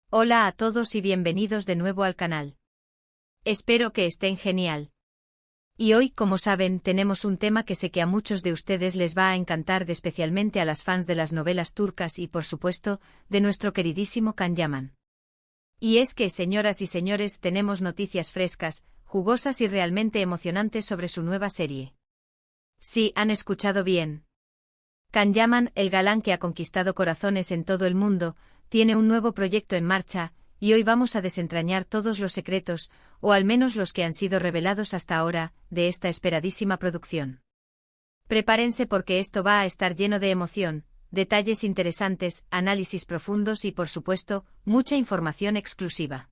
Hola a todos y bienvenidos de nuevo al canal. Espero que estén genial. Y hoy, como saben, tenemos un tema que sé que a muchos de ustedes les va a encantar, especialmente a las fans de las novelas turcas y, por supuesto, de nuestro queridísimo Can Yaman. Y es que, señoras y señores, tenemos noticias frescas, jugosas y realmente emocionantes sobre su nueva serie. Sí, han escuchado bien. Can Yaman, el galán que ha conquistado corazones en todo el mundo, tiene un nuevo proyecto en marcha, y hoy vamos a desentrañar todos los secretos, o al menos los que han sido revelados hasta ahora, de esta esperadísima producción. Prepárense porque esto va a estar lleno de emoción, detalles interesantes, análisis profundos y, por supuesto, mucha información exclusiva.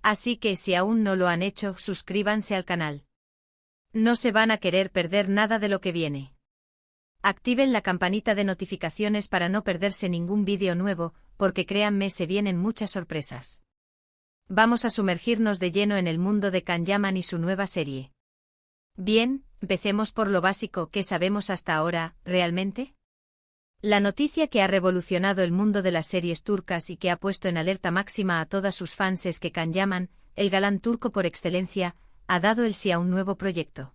Así que si aún no lo han hecho, suscríbanse al canal. No se van a querer perder nada de lo que viene. Activen la campanita de notificaciones para no perderse ningún vídeo nuevo, porque créanme, se vienen muchas sorpresas. Vamos a sumergirnos de lleno en el mundo de Can Yaman y su nueva serie. Bien, empecemos por lo básico. ¿Qué sabemos hasta ahora, realmente? La noticia que ha revolucionado el mundo de las series turcas y que ha puesto en alerta máxima a todas sus fans es que Can Yaman, el galán turco por excelencia, ha dado el sí a un nuevo proyecto.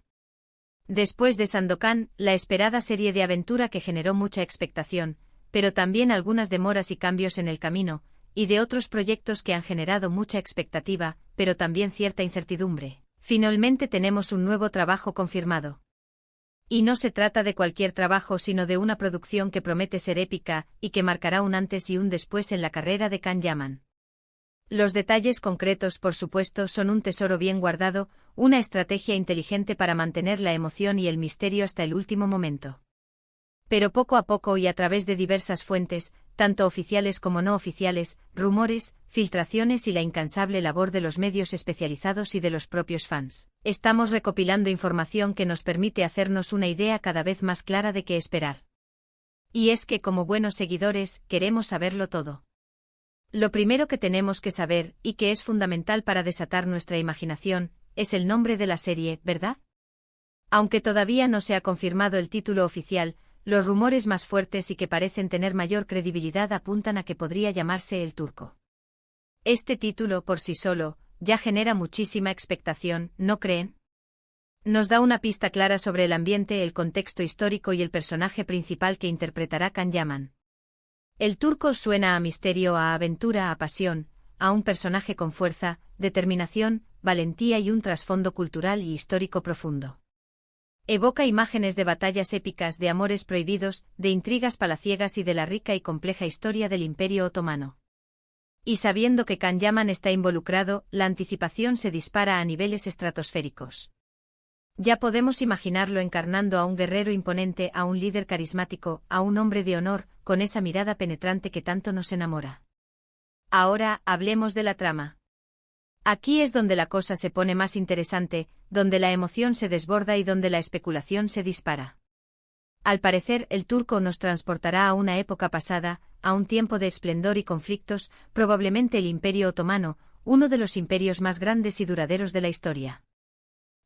Después de Sandokan, la esperada serie de aventura que generó mucha expectación, pero también algunas demoras y cambios en el camino, y de otros proyectos que han generado mucha expectativa, pero también cierta incertidumbre. Finalmente tenemos un nuevo trabajo confirmado. Y no se trata de cualquier trabajo, sino de una producción que promete ser épica, y que marcará un antes y un después en la carrera de Can Yaman. Los detalles concretos, por supuesto, son un tesoro bien guardado, una estrategia inteligente para mantener la emoción y el misterio hasta el último momento. Pero poco a poco y a través de diversas fuentes, tanto oficiales como no oficiales, rumores, filtraciones y la incansable labor de los medios especializados y de los propios fans, estamos recopilando información que nos permite hacernos una idea cada vez más clara de qué esperar. Y es que, como buenos seguidores, queremos saberlo todo. Lo primero que tenemos que saber, y que es fundamental para desatar nuestra imaginación, es el nombre de la serie, ¿verdad? Aunque todavía no se ha confirmado el título oficial, los rumores más fuertes y que parecen tener mayor credibilidad apuntan a que podría llamarse El Turco. Este título, por sí solo, ya genera muchísima expectación, ¿no creen? Nos da una pista clara sobre el ambiente, el contexto histórico y el personaje principal que interpretará Can Yaman. El Turco suena a misterio, a aventura, a pasión, a un personaje con fuerza, determinación, valentía y un trasfondo cultural y histórico profundo. Evoca imágenes de batallas épicas, de amores prohibidos, de intrigas palaciegas y de la rica y compleja historia del Imperio Otomano. Y sabiendo que Can Yaman está involucrado, la anticipación se dispara a niveles estratosféricos. Ya podemos imaginarlo encarnando a un guerrero imponente, a un líder carismático, a un hombre de honor, con esa mirada penetrante que tanto nos enamora. Ahora, hablemos de la trama. Aquí es donde la cosa se pone más interesante, donde la emoción se desborda y donde la especulación se dispara. Al parecer, El Turco nos transportará a una época pasada, a un tiempo de esplendor y conflictos, probablemente el Imperio Otomano, uno de los imperios más grandes y duraderos de la historia.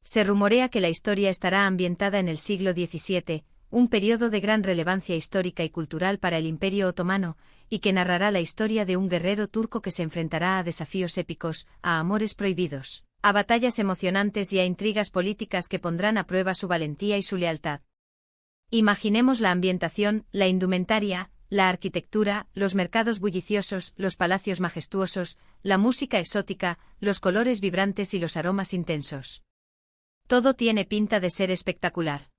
Se rumorea que la historia estará ambientada en el siglo XVII, un periodo de gran relevancia histórica y cultural para el Imperio Otomano, y que narrará la historia de un guerrero turco que se enfrentará a desafíos épicos, a amores prohibidos, a batallas emocionantes y a intrigas políticas que pondrán a prueba su valentía y su lealtad. Imaginemos la ambientación, la indumentaria, la arquitectura, los mercados bulliciosos, los palacios majestuosos, la música exótica, los colores vibrantes y los aromas intensos. Todo tiene pinta de ser espectacular.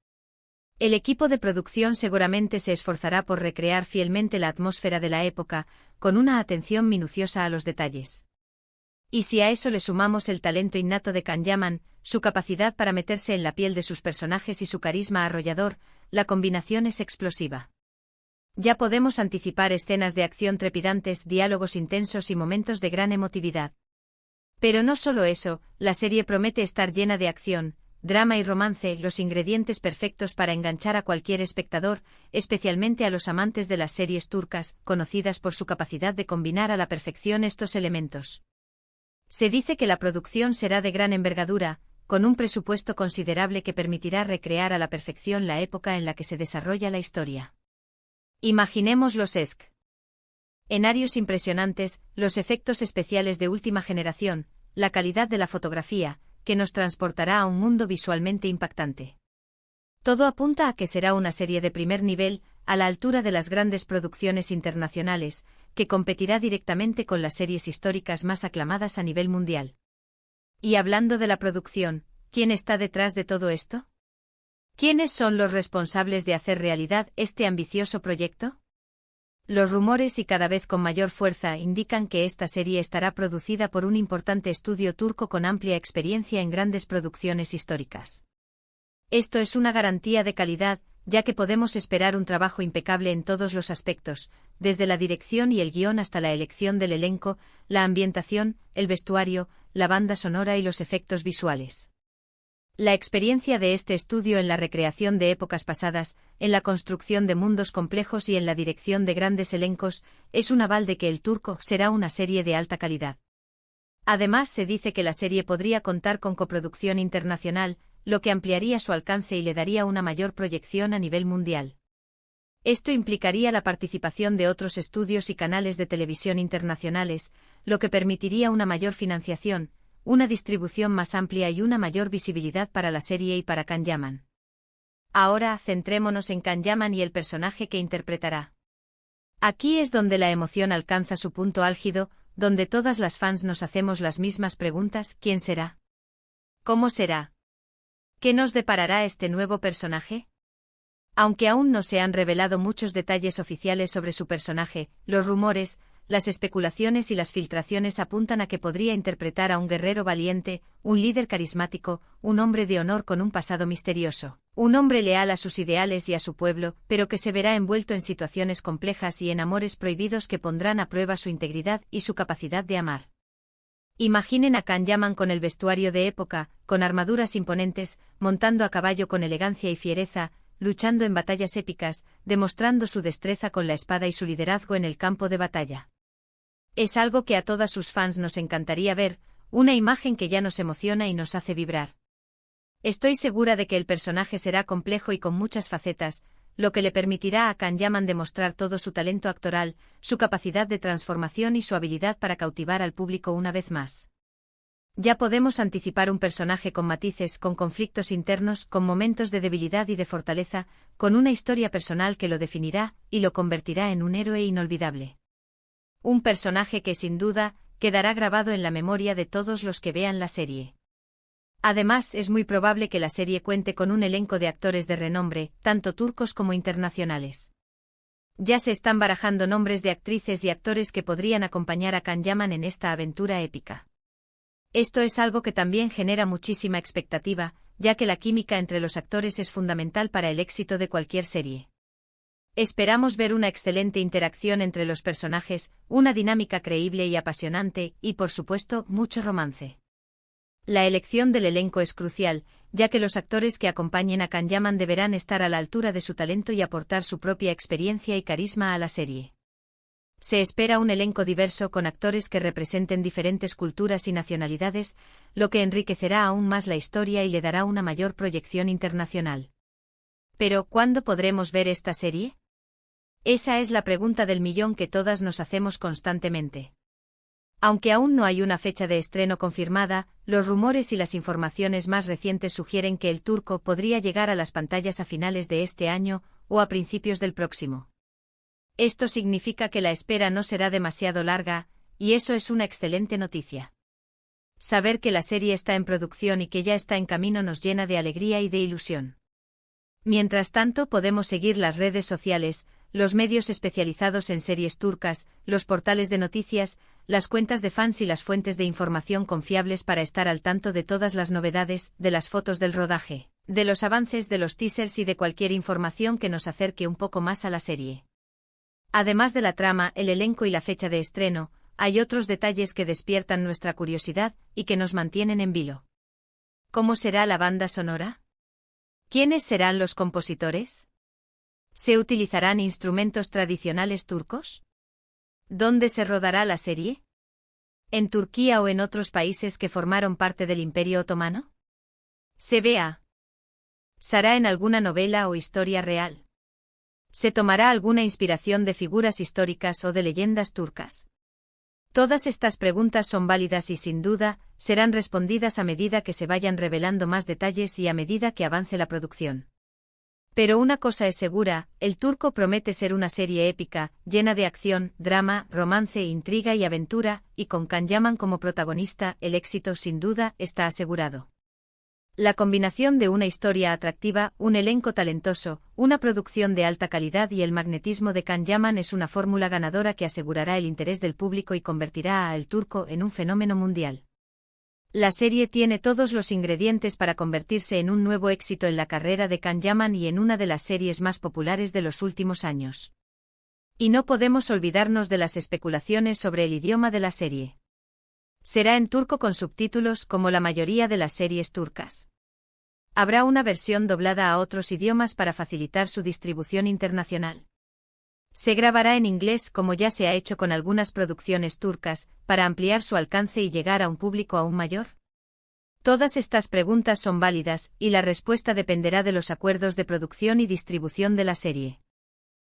El equipo de producción seguramente se esforzará por recrear fielmente la atmósfera de la época, con una atención minuciosa a los detalles. Y si a eso le sumamos el talento innato de Can Yaman, su capacidad para meterse en la piel de sus personajes y su carisma arrollador, la combinación es explosiva. Ya podemos anticipar escenas de acción trepidantes, diálogos intensos y momentos de gran emotividad. Pero no solo eso, la serie promete estar llena de acción, drama y romance, los ingredientes perfectos para enganchar a cualquier espectador, especialmente a los amantes de las series turcas, conocidas por su capacidad de combinar a la perfección estos elementos. Se dice que la producción será de gran envergadura, con un presupuesto considerable que permitirá recrear a la perfección la época en la que se desarrolla la historia. Imaginemos los ESC. Escenarios impresionantes, los efectos especiales de última generación, la calidad de la fotografía, que nos transportará a un mundo visualmente impactante. Todo apunta a que será una serie de primer nivel, a la altura de las grandes producciones internacionales, que competirá directamente con las series históricas más aclamadas a nivel mundial. Y hablando de la producción, ¿quién está detrás de todo esto? ¿Quiénes son los responsables de hacer realidad este ambicioso proyecto? Los rumores, y cada vez con mayor fuerza, indican que esta serie estará producida por un importante estudio turco con amplia experiencia en grandes producciones históricas. Esto es una garantía de calidad, ya que podemos esperar un trabajo impecable en todos los aspectos, desde la dirección y el guión hasta la elección del elenco, la ambientación, el vestuario, la banda sonora y los efectos visuales. La experiencia de este estudio en la recreación de épocas pasadas, en la construcción de mundos complejos y en la dirección de grandes elencos, es un aval de que El Turco será una serie de alta calidad. Además, se dice que la serie podría contar con coproducción internacional, lo que ampliaría su alcance y le daría una mayor proyección a nivel mundial. Esto implicaría la participación de otros estudios y canales de televisión internacionales, lo que permitiría una mayor financiación, una distribución más amplia y una mayor visibilidad para la serie y para Can Yaman. Ahora, centrémonos en Can Yaman y el personaje que interpretará. Aquí es donde la emoción alcanza su punto álgido, donde todas las fans nos hacemos las mismas preguntas: ¿quién será? ¿Cómo será? ¿Qué nos deparará este nuevo personaje? Aunque aún no se han revelado muchos detalles oficiales sobre su personaje, los rumores, las especulaciones y las filtraciones apuntan a que podría interpretar a un guerrero valiente, un líder carismático, un hombre de honor con un pasado misterioso, un hombre leal a sus ideales y a su pueblo, pero que se verá envuelto en situaciones complejas y en amores prohibidos que pondrán a prueba su integridad y su capacidad de amar. Imaginen a Can Yaman con el vestuario de época, con armaduras imponentes, montando a caballo con elegancia y fiereza, luchando en batallas épicas, demostrando su destreza con la espada y su liderazgo en el campo de batalla. Es algo que a todas sus fans nos encantaría ver, una imagen que ya nos emociona y nos hace vibrar. Estoy segura de que el personaje será complejo y con muchas facetas, lo que le permitirá a Can Yaman demostrar todo su talento actoral, su capacidad de transformación y su habilidad para cautivar al público una vez más. Ya podemos anticipar un personaje con matices, con conflictos internos, con momentos de debilidad y de fortaleza, con una historia personal que lo definirá y lo convertirá en un héroe inolvidable. Un personaje que sin duda quedará grabado en la memoria de todos los que vean la serie. Además, es muy probable que la serie cuente con un elenco de actores de renombre, tanto turcos como internacionales. Ya se están barajando nombres de actrices y actores que podrían acompañar a Can Yaman en esta aventura épica. Esto es algo que también genera muchísima expectativa, ya que la química entre los actores es fundamental para el éxito de cualquier serie. Esperamos ver una excelente interacción entre los personajes, una dinámica creíble y apasionante, y por supuesto, mucho romance. La elección del elenco es crucial, ya que los actores que acompañen a Can Yaman deberán estar a la altura de su talento y aportar su propia experiencia y carisma a la serie. Se espera un elenco diverso con actores que representen diferentes culturas y nacionalidades, lo que enriquecerá aún más la historia y le dará una mayor proyección internacional. Pero, ¿cuándo podremos ver esta serie? Esa es la pregunta del millón que todas nos hacemos constantemente. Aunque aún no hay una fecha de estreno confirmada, los rumores y las informaciones más recientes sugieren que El Turco podría llegar a las pantallas a finales de este año o a principios del próximo. Esto significa que la espera no será demasiado larga, y eso es una excelente noticia. Saber que la serie está en producción y que ya está en camino nos llena de alegría y de ilusión. Mientras tanto, podemos seguir las redes sociales, los medios especializados en series turcas, los portales de noticias, las cuentas de fans y las fuentes de información confiables para estar al tanto de todas las novedades, de las fotos del rodaje, de los avances, de los teasers y de cualquier información que nos acerque un poco más a la serie. Además de la trama, el elenco y la fecha de estreno, hay otros detalles que despiertan nuestra curiosidad y que nos mantienen en vilo. ¿Cómo será la banda sonora? ¿Quiénes serán los compositores? ¿Se utilizarán instrumentos tradicionales turcos? ¿Dónde se rodará la serie? ¿En Turquía o en otros países que formaron parte del Imperio Otomano? ¿Se vea? ¿Será en alguna novela o historia real? ¿Se tomará alguna inspiración de figuras históricas o de leyendas turcas? Todas estas preguntas son válidas y sin duda, serán respondidas a medida que se vayan revelando más detalles y a medida que avance la producción. Pero una cosa es segura, El Turco promete ser una serie épica, llena de acción, drama, romance, intriga y aventura, y con Can Yaman como protagonista, el éxito sin duda está asegurado. La combinación de una historia atractiva, un elenco talentoso, una producción de alta calidad y el magnetismo de Can Yaman es una fórmula ganadora que asegurará el interés del público y convertirá a El Turco en un fenómeno mundial. La serie tiene todos los ingredientes para convertirse en un nuevo éxito en la carrera de Can Yaman y en una de las series más populares de los últimos años. Y no podemos olvidarnos de las especulaciones sobre el idioma de la serie. Será en turco con subtítulos como la mayoría de las series turcas. Habrá una versión doblada a otros idiomas para facilitar su distribución internacional. Se grabará en inglés como ya se ha hecho con algunas producciones turcas, para ampliar su alcance y llegar a un público aún mayor. Todas estas preguntas son válidas, y la respuesta dependerá de los acuerdos de producción y distribución de la serie.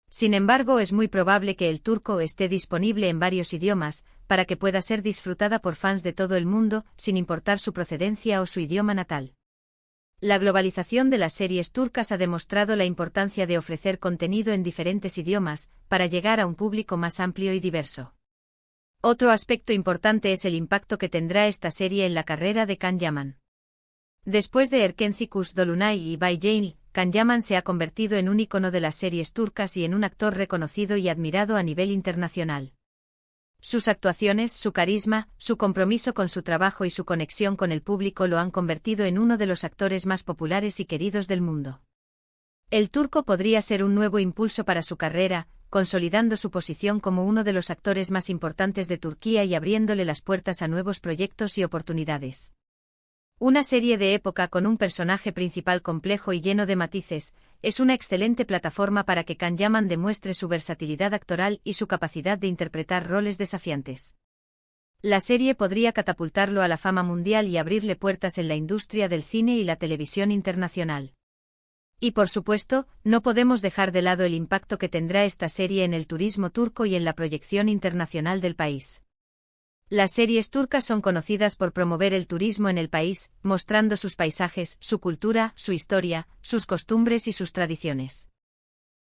Sin embargo, es muy probable que El Turco esté disponible en varios idiomas, para que pueda ser disfrutada por fans de todo el mundo, sin importar su procedencia o su idioma natal. La globalización de las series turcas ha demostrado la importancia de ofrecer contenido en diferentes idiomas, para llegar a un público más amplio y diverso. Otro aspecto importante es el impacto que tendrá esta serie en la carrera de Can Yaman. Después de Erkenci Dolunay y Bay Jail, Can Yaman se ha convertido en un ícono de las series turcas y en un actor reconocido y admirado a nivel internacional. Sus actuaciones, su carisma, su compromiso con su trabajo y su conexión con el público lo han convertido en uno de los actores más populares y queridos del mundo. El Turco podría ser un nuevo impulso para su carrera, consolidando su posición como uno de los actores más importantes de Turquía y abriéndole las puertas a nuevos proyectos y oportunidades. Una serie de época con un personaje principal complejo y lleno de matices, es una excelente plataforma para que Can Yaman demuestre su versatilidad actoral y su capacidad de interpretar roles desafiantes. La serie podría catapultarlo a la fama mundial y abrirle puertas en la industria del cine y la televisión internacional. Y por supuesto, no podemos dejar de lado el impacto que tendrá esta serie en el turismo turco y en la proyección internacional del país. Las series turcas son conocidas por promover el turismo en el país, mostrando sus paisajes, su cultura, su historia, sus costumbres y sus tradiciones.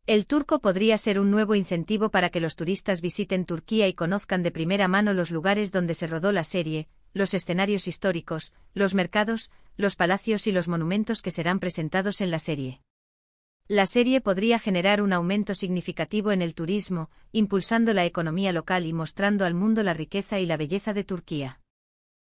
El Turco podría ser un nuevo incentivo para que los turistas visiten Turquía y conozcan de primera mano los lugares donde se rodó la serie, los escenarios históricos, los mercados, los palacios y los monumentos que serán presentados en la serie. La serie podría generar un aumento significativo en el turismo, impulsando la economía local y mostrando al mundo la riqueza y la belleza de Turquía.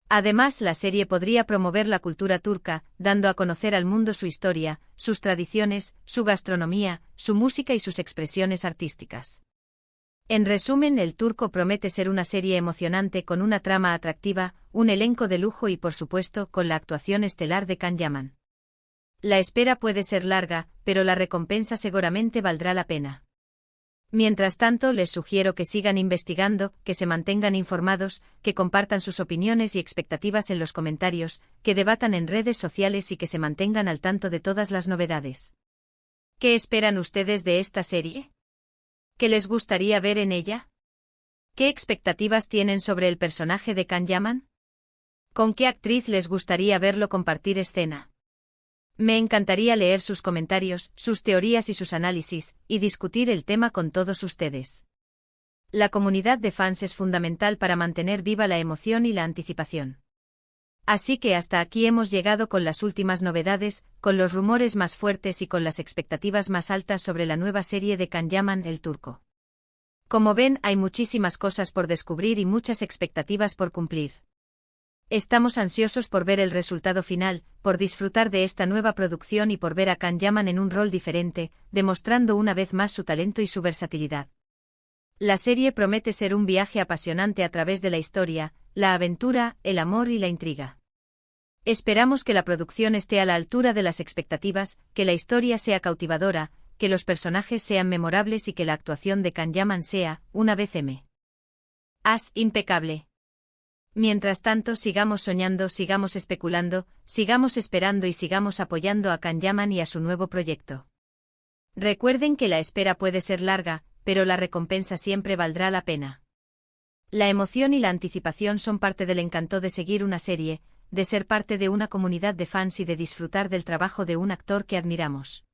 Además, la serie podría promover la cultura turca, dando a conocer al mundo su historia, sus tradiciones, su gastronomía, su música y sus expresiones artísticas. En resumen, El Turco promete ser una serie emocionante con una trama atractiva, un elenco de lujo y por supuesto, con la actuación estelar de Can Yaman. La espera puede ser larga, pero la recompensa seguramente valdrá la pena. Mientras tanto, les sugiero que sigan investigando, que se mantengan informados, que compartan sus opiniones y expectativas en los comentarios, que debatan en redes sociales y que se mantengan al tanto de todas las novedades. ¿Qué esperan ustedes de esta serie? ¿Qué les gustaría ver en ella? ¿Qué expectativas tienen sobre el personaje de Can Yaman? ¿Con qué actriz les gustaría verlo compartir escena? Me encantaría leer sus comentarios, sus teorías y sus análisis, y discutir el tema con todos ustedes. La comunidad de fans es fundamental para mantener viva la emoción y la anticipación. Así que hasta aquí hemos llegado con las últimas novedades, con los rumores más fuertes y con las expectativas más altas sobre la nueva serie de Can Yaman, El Turco. Como ven, hay muchísimas cosas por descubrir y muchas expectativas por cumplir. Estamos ansiosos por ver el resultado final, por disfrutar de esta nueva producción y por ver a Can Yaman en un rol diferente, demostrando una vez más su talento y su versatilidad. La serie promete ser un viaje apasionante a través de la historia, la aventura, el amor y la intriga. Esperamos que la producción esté a la altura de las expectativas, que la historia sea cautivadora, que los personajes sean memorables y que la actuación de Can Yaman sea, una vez impecable. Mientras tanto, sigamos soñando, sigamos especulando, sigamos esperando y sigamos apoyando a Can Yaman y a su nuevo proyecto. Recuerden que la espera puede ser larga, pero la recompensa siempre valdrá la pena. La emoción y la anticipación son parte del encanto de seguir una serie, de ser parte de una comunidad de fans y de disfrutar del trabajo de un actor que admiramos.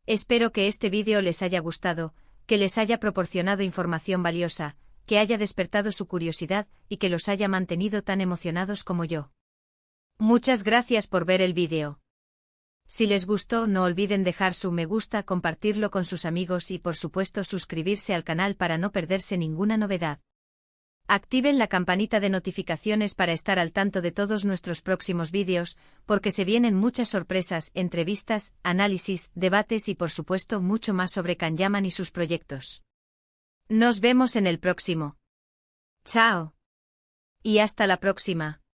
Espero que este vídeo les haya gustado, que les haya proporcionado información valiosa, que haya despertado su curiosidad y que los haya mantenido tan emocionados como yo. Muchas gracias por ver el vídeo. Si les gustó, no olviden dejar su me gusta, compartirlo con sus amigos y por supuesto suscribirse al canal para no perderse ninguna novedad. Activen la campanita de notificaciones para estar al tanto de todos nuestros próximos vídeos, porque se vienen muchas sorpresas, entrevistas, análisis, debates y por supuesto mucho más sobre Kanyaman y sus proyectos. Nos vemos en el próximo. Chao. Y hasta la próxima.